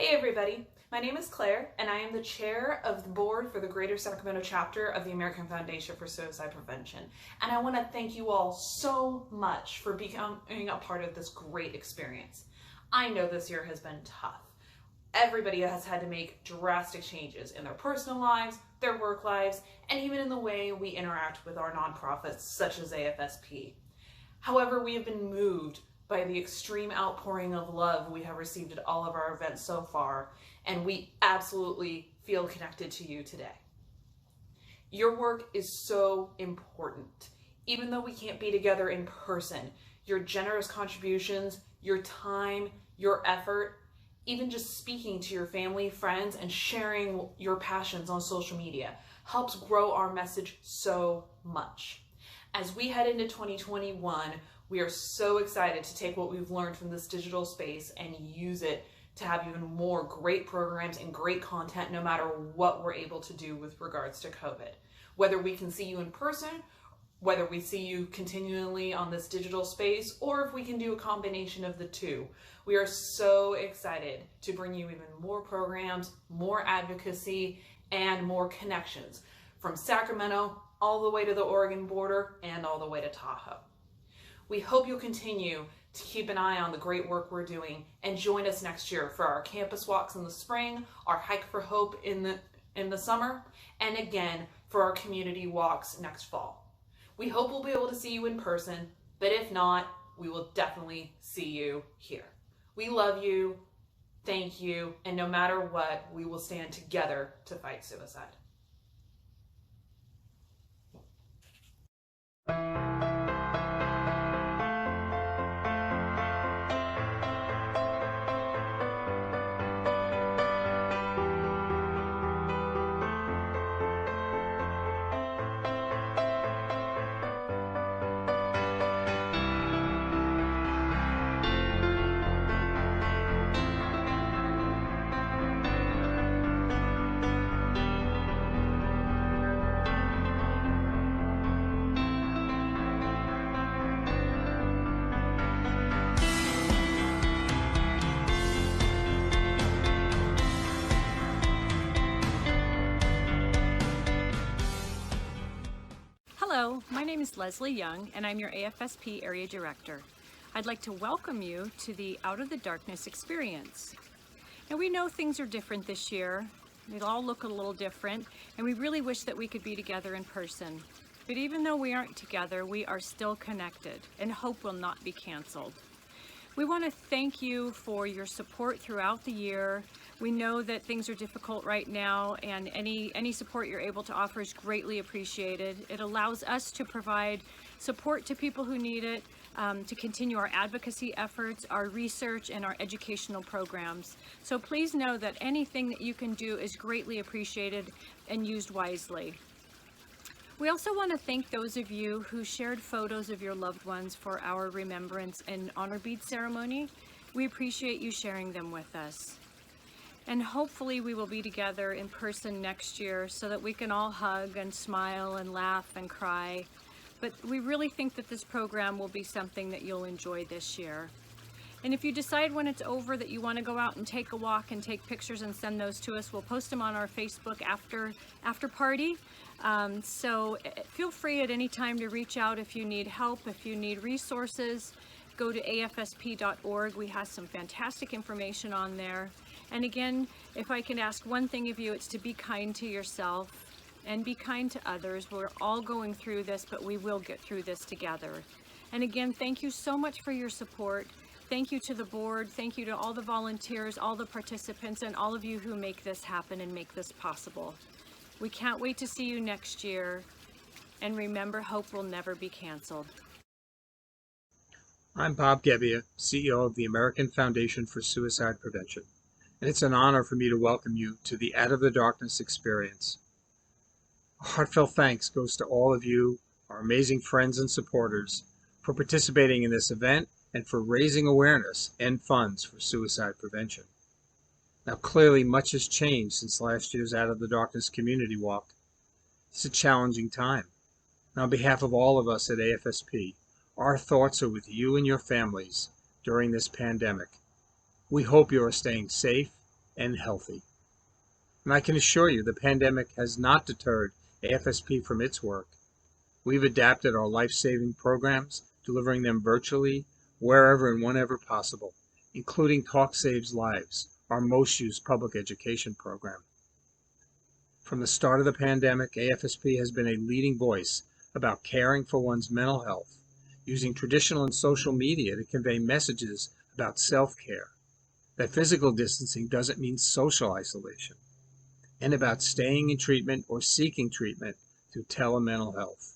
Hey everybody, my name is Claire and I am the chair of the board for the Greater Sacramento chapter of the American Foundation for Suicide Prevention. And I want to thank you all so much for becoming a part of this great experience. I know this year has been tough. Everybody has had to make drastic changes in their personal lives, their work lives, and even in the way we interact with our nonprofits such as AFSP. However, we have been moved by the extreme outpouring of love we have received at all of our events so far, and we absolutely feel connected to you today. Your work is so important. Even though we can't be together in person, your generous contributions, your time, your effort, even just speaking to your family, friends, and sharing your passions on social media helps grow our message so much. As we head into 2021, we are so excited to take what we've learned from this digital space and use it to have even more great programs and great content no matter what we're able to do with regards to COVID. Whether we can see you in person, whether we see you continually on this digital space, or if we can do a combination of the two. We are so excited to bring you even more programs, more advocacy, and more connections from Sacramento all the way to the Oregon border and all the way to Tahoe. We hope you'll continue to keep an eye on the great work we're doing and join us next year for our campus walks in the spring, our hike for hope in the summer, and again for our community walks next fall. We hope we'll be able to see you in person, but if not, we will definitely see you here. We love you, thank you, and no matter what, we will stand together to fight suicide. Hello, my name is Leslie Young and I'm your AFSP Area Director. I'd like to welcome you to the Out of the Darkness experience. And we know things are different this year. They all look a little different and we really wish that we could be together in person. But even though we aren't together, we are still connected and hope will not be canceled. We want to thank you for your support throughout the year. We know that things are difficult right now and any support you're able to offer is greatly appreciated. It allows us to provide support to people who need it, to continue our advocacy efforts, our research, and our educational programs. So please know that anything that you can do is greatly appreciated and used wisely. We also want to thank those of you who shared photos of your loved ones for our remembrance and honor bead ceremony. We appreciate you sharing them with us. And hopefully we will be together in person next year so that we can all hug and smile and laugh and cry. But we really think that this program will be something that you'll enjoy this year. And if you decide when it's over that you want to go out and take a walk and take pictures and send those to us, we'll post them on our Facebook after party. So feel free at any time to reach out if you need help, if you need resources. Go to afsp.org. We have some fantastic information on there. And again, if I can ask one thing of you, it's to be kind to yourself and be kind to others. We're all going through this, but we will get through this together. And again, thank you so much for your support. Thank you to the board. Thank you to all the volunteers, all the participants, and all of you who make this happen and make this possible. We can't wait to see you next year. And remember, hope will never be canceled. I'm Bob Gebbia, CEO of the American Foundation for Suicide Prevention, and it's an honor for me to welcome you to the Out of the Darkness experience. A heartfelt thanks goes to all of you, our amazing friends and supporters, for participating in this event and for raising awareness and funds for suicide prevention. Now, clearly, much has changed since last year's Out of the Darkness Community Walk. It's a challenging time. And on behalf of all of us at AFSP, our thoughts are with you and your families during this pandemic. We hope you are staying safe and healthy. And I can assure you the pandemic has not deterred AFSP from its work. We've adapted our life-saving programs, delivering them virtually, wherever and whenever possible, including Talk Saves Lives, our most used public education program. From the start of the pandemic, AFSP has been a leading voice about caring for one's mental health, using traditional and social media to convey messages about self-care, that physical distancing doesn't mean social isolation, and about staying in treatment or seeking treatment through telemental health.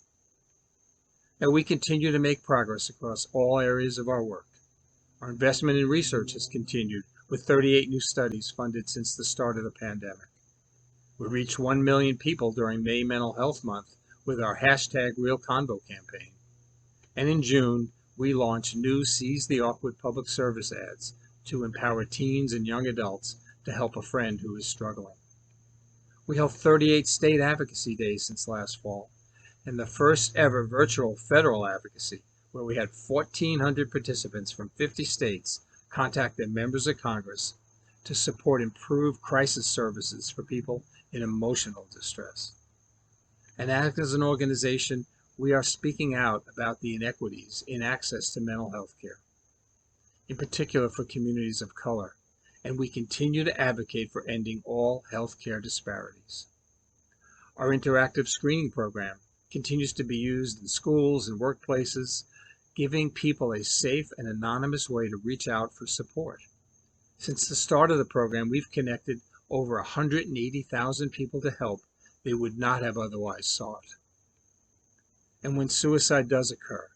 Now, we continue to make progress across all areas of our work. Our investment in research has continued with 38 new studies funded since the start of the pandemic. We reached 1 million people during May Mental Health Month with our hashtag #RealConvo campaign. And in June, we launched new Seize the Awkward public service ads to empower teens and young adults to help a friend who is struggling. We held 38 state advocacy days since last fall, and the first ever virtual federal advocacy, where we had 1,400 participants from 50 states contact their members of Congress to support improved crisis services for people in emotional distress. And as an organization, we are speaking out about the inequities in access to mental health care, in particular for communities of color, and we continue to advocate for ending all health care disparities. Our interactive screening program continues to be used in schools and workplaces, giving people a safe and anonymous way to reach out for support. Since the start of the program, we've connected over 180,000 people to help they would not have otherwise sought. And when suicide does occur,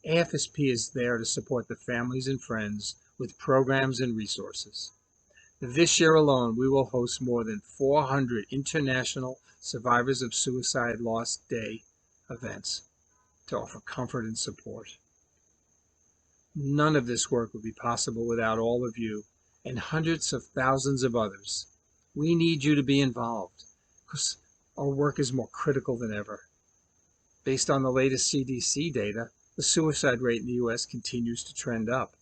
AFSP is there to support the families and friends with programs and resources. This year alone, we will host more than 400 International Survivors of Suicide Loss Day events to offer comfort and support. None of this work would be possible without all of you and hundreds of thousands of others. We need you to be involved because our work is more critical than ever. Based on the latest CDC data, the suicide rate in the U.S. continues to trend up.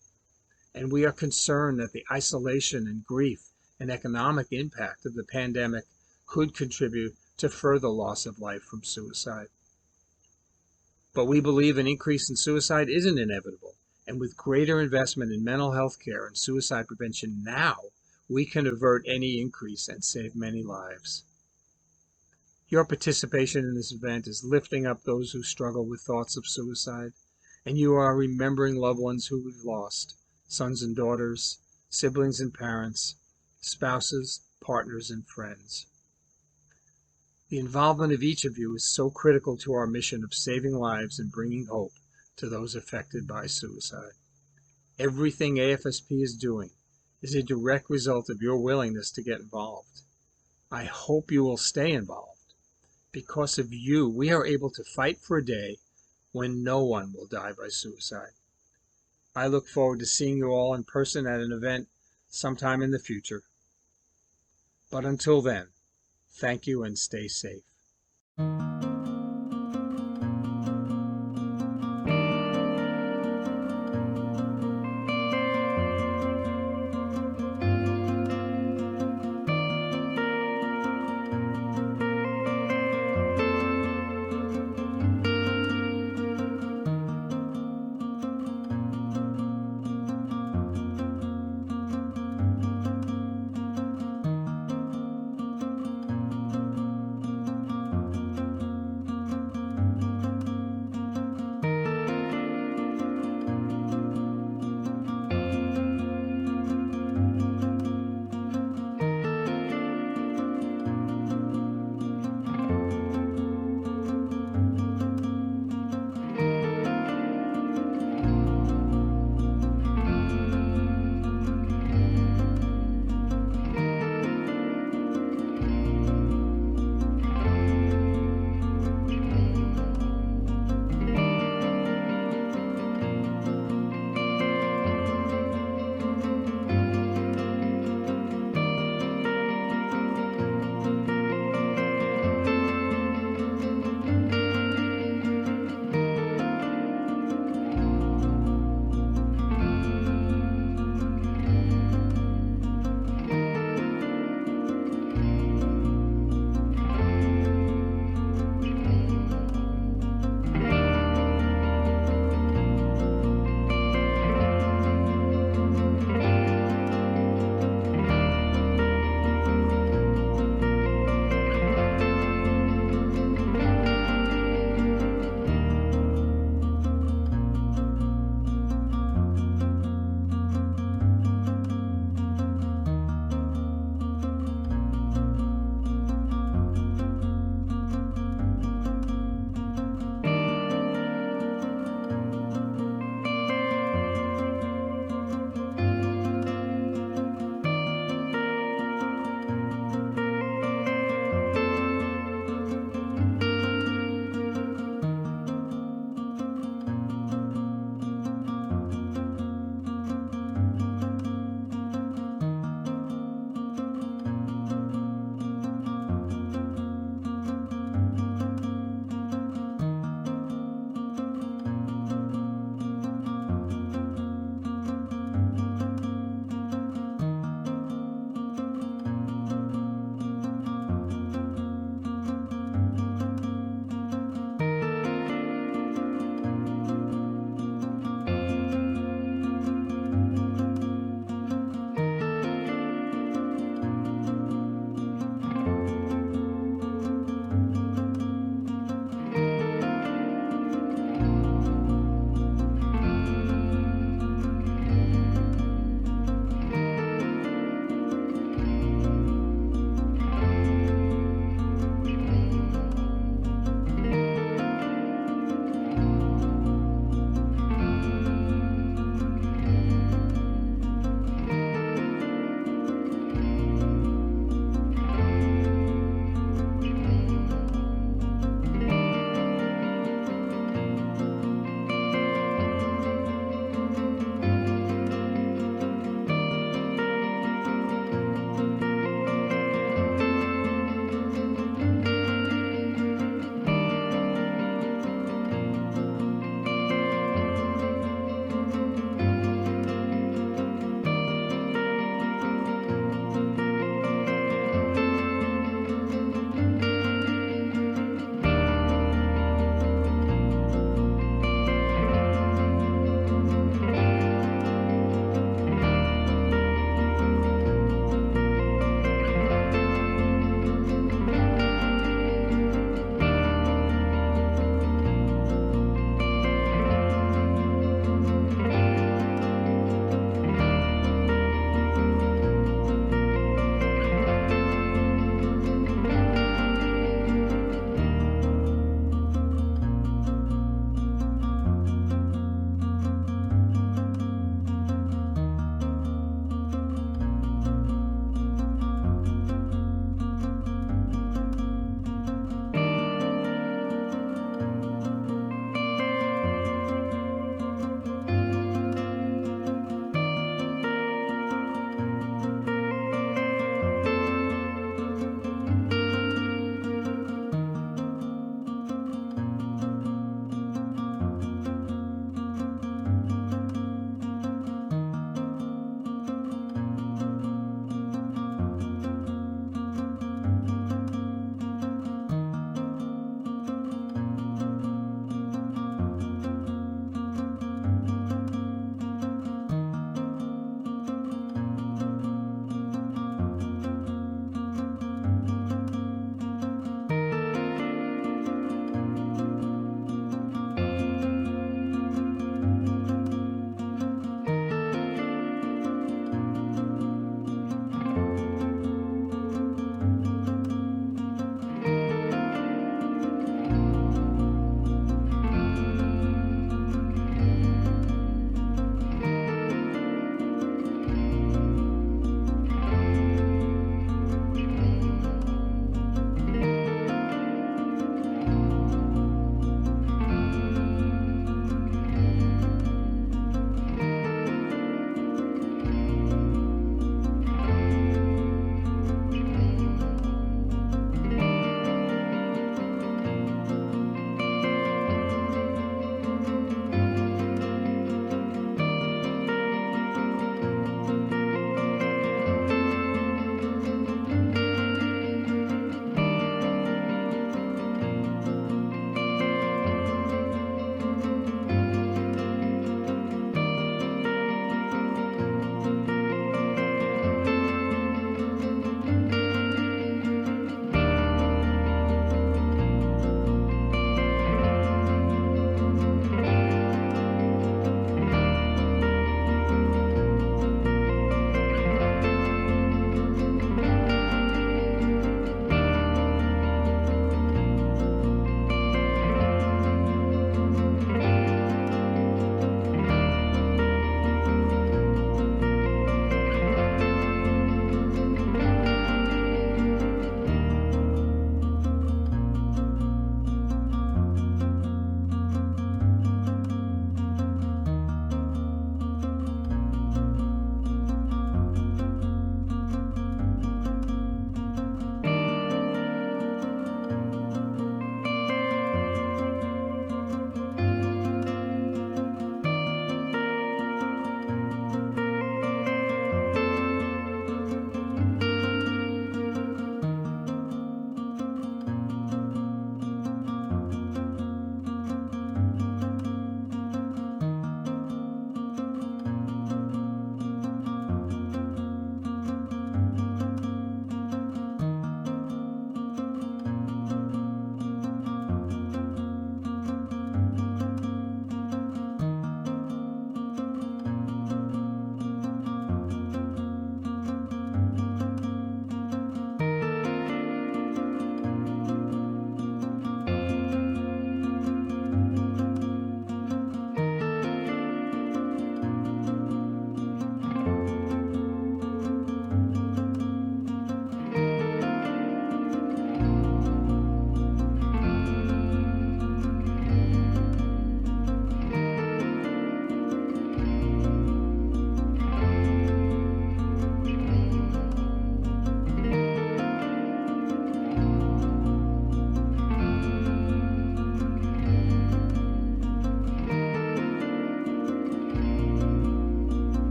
And we are concerned that the isolation and grief and economic impact of the pandemic could contribute to further loss of life from suicide. But we believe an increase in suicide isn't inevitable, and with greater investment in mental health care and suicide prevention now, we can avert any increase and save many lives. Your participation in this event is lifting up those who struggle with thoughts of suicide, and you are remembering loved ones who we've lost, sons and daughters, siblings and parents, spouses, partners, and friends. The involvement of each of you is so critical to our mission of saving lives and bringing hope to those affected by suicide. Everything AFSP is doing is a direct result of your willingness to get involved. I hope you will stay involved. Because of you, we are able to fight for a day when no one will die by suicide. I look forward to seeing you all in person at an event sometime in the future. But until then, thank you and stay safe.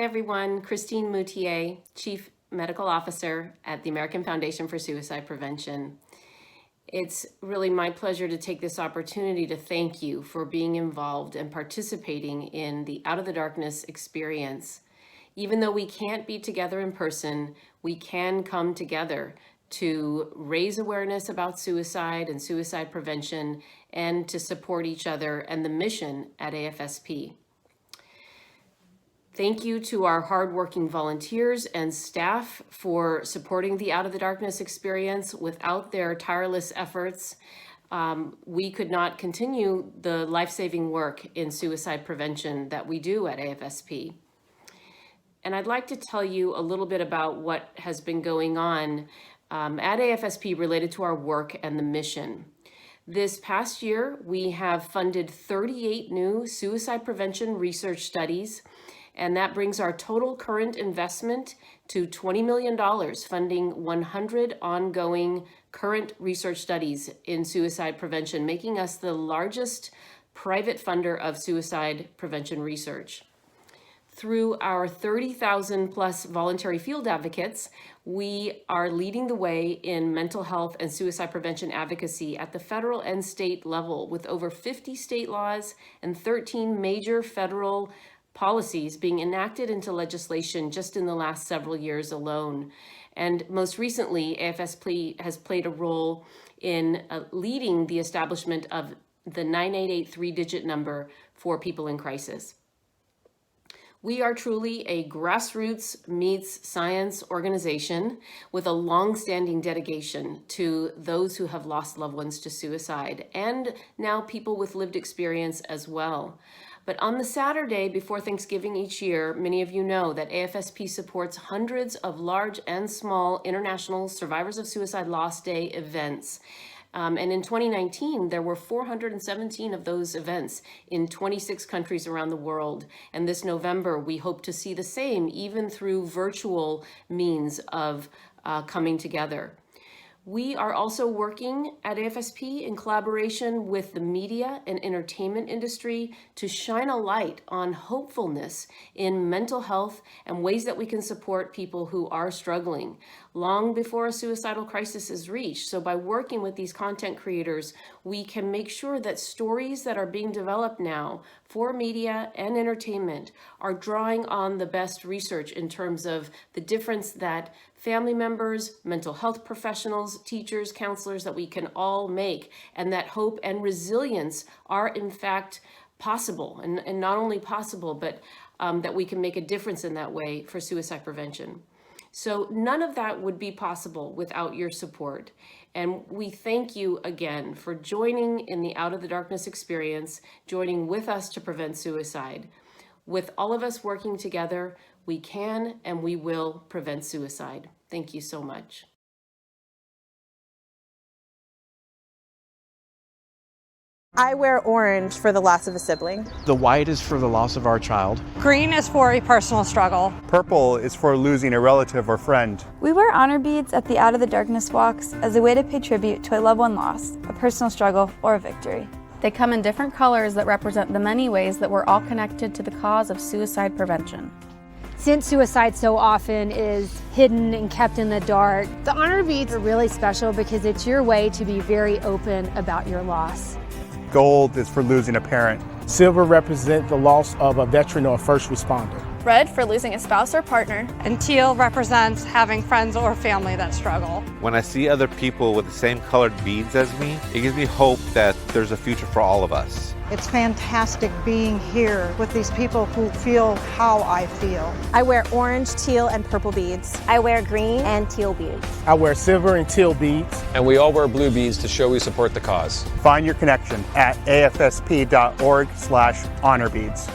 everyone. Christine Moutier, Chief Medical Officer at the American Foundation for Suicide Prevention. It's really my pleasure to take this opportunity to thank you for being involved and participating in the Out of the Darkness experience. Even though we can't be together in person, we can come together to raise awareness about suicide and suicide prevention and to support each other and the mission at AFSP. Thank you to our hardworking volunteers and staff for supporting the Out of the Darkness experience. Without their tireless efforts, we could not continue the life-saving work in suicide prevention that we do at AFSP. And I'd like to tell you a little bit about what has been going on at AFSP related to our work and the mission. This past year, we have funded 38 new suicide prevention research studies, and that brings our total current investment to $20 million, funding 100 ongoing current research studies in suicide prevention, making us the largest private funder of suicide prevention research. Through our 30,000 plus voluntary field advocates, we are leading the way in mental health and suicide prevention advocacy at the federal and state level, with over 50 state laws and 13 major federal policies being enacted into legislation just in the last several years alone. And most recently, AFSP has played a role in leading the establishment of the 988 three-digit number for people in crisis. We are truly a grassroots meets science organization with a long-standing dedication to those who have lost loved ones to suicide, and now people with lived experience as well. But on the Saturday before Thanksgiving each year, many of you know that AFSP supports hundreds of large and small international Survivors of Suicide Loss Day events. And in 2019, there were 417 of those events in 26 countries around the world. And this November, we hope to see the same, even through virtual means of coming together. We are also working at AFSP in collaboration with the media and entertainment industry to shine a light on hopefulness in mental health and ways that we can support people who are struggling long before a suicidal crisis is reached. So by working with these content creators, we can make sure that stories that are being developed now for media and entertainment are drawing on the best research in terms of the difference that family members, mental health professionals, teachers, counselors, that we can all make, and that hope and resilience are in fact possible, and not only possible, but that we can make a difference in that way for suicide prevention. So none of that would be possible without your support. And we thank you again for joining in the Out of the Darkness experience, joining with us to prevent suicide. With all of us working together, we can and we will prevent suicide. Thank you so much. I wear orange for the loss of a sibling. The white is for the loss of our child. Green is for a personal struggle. Purple is for losing a relative or friend. We wear honor beads at the Out of the Darkness walks as a way to pay tribute to a loved one lost, a personal struggle, or a victory. They come in different colors that represent the many ways that we're all connected to the cause of suicide prevention. Since suicide so often is hidden and kept in the dark, the honor beads are really special because it's your way to be very open about your loss. Gold is for losing a parent. Silver represents the loss of a veteran or a first responder. Red for losing a spouse or partner. And teal represents having friends or family that struggle. When I see other people with the same colored beads as me, it gives me hope that there's a future for all of us. It's fantastic being here with these people who feel how I feel. I wear orange, teal, and purple beads. I wear green and teal beads. I wear silver and teal beads. And we all wear blue beads to show we support the cause. Find your connection at afsp.org/honorbeads.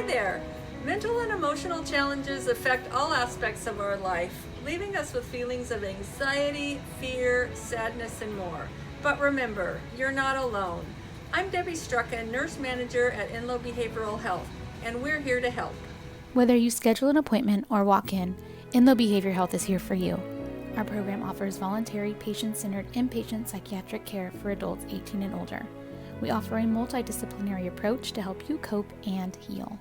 there. Mental and emotional challenges affect all aspects of our life, leaving us with feelings of anxiety, fear, sadness, and more. But remember, you're not alone. I'm Debbie Strucken, Nurse Manager at Enloe Behavioral Health, and we're here to help. Whether you schedule an appointment or walk in, Enloe Behavioral Health is here for you. Our program offers voluntary, patient-centered inpatient psychiatric care for adults 18 and older. We offer a multidisciplinary approach to help you cope and heal.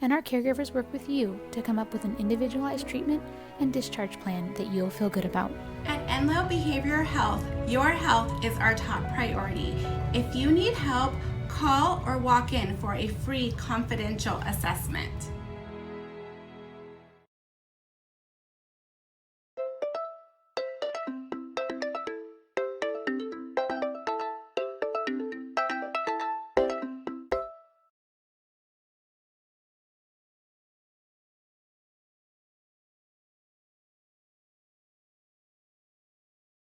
And our caregivers work with you to come up with an individualized treatment and discharge plan that you'll feel good about. At Enloe Behavioral Health, your health is our top priority. If you need help, call or walk in for a free confidential assessment.